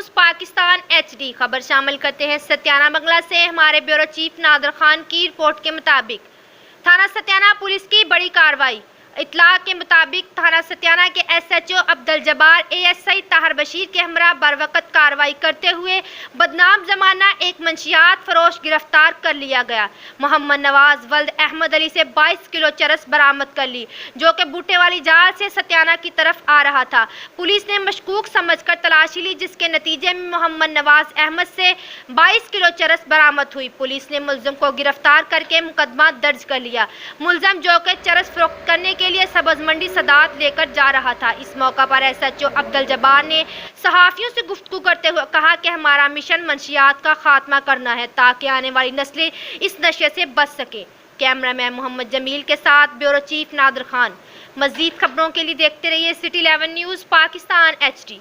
News Pakistan HD खबर शामिल करते हैं सत्याना बंगला से। हमारे ब्यूरो चीफ नादर खान की रिपोर्ट के मुताबिक थाना सत्याना पुलिस की बड़ी कार्रवाई। इत्तला के मुताबिक थाना सत्याना के SHO अब्दुल जब्बार ASI ताहर बशीर के हमरा बरवकत कार्रवाई करते हुए बदनाम जमाना एक मंशियात फरोश गिरफ्तार कर लिया गया। मोहम्मद नवाज वल्द अहमद अली से 22 किलो चरस बरामद कर ली, जो कि बूटे वाली जाल से सत्याना की तरफ आ रहा था। पुलिस ने मशकूक समझकर तलाशी ली, जिसके नतीजे में मोहम्मद नवाज अहमद से 22 किलो चरस बरामद हुई। पुलिस ने मुलजिम को गिरफ्तार करके मुकदमा दर्ज कर लिया। मुलजिम जो कि चरस फरोख्त करने के लिए सब्ज मंडी सदात लेकर जा रहा था। इस मौका पर SHO अब्दुल जब्बार ने सहाफियों से गुफ्तगू करते हुए कहा कि हमारा मिशन मंशियात का खात्मा करना है ताकि आने वाली नस्लें इस नशे से बच सकें। कैमरामैन मोहम्मद जमील के साथ ब्यूरो चीफ नादर खान। मज़ीद खबरों के लिए देखते रहिए City 11 न्यूज़ पाकिस्तान HD।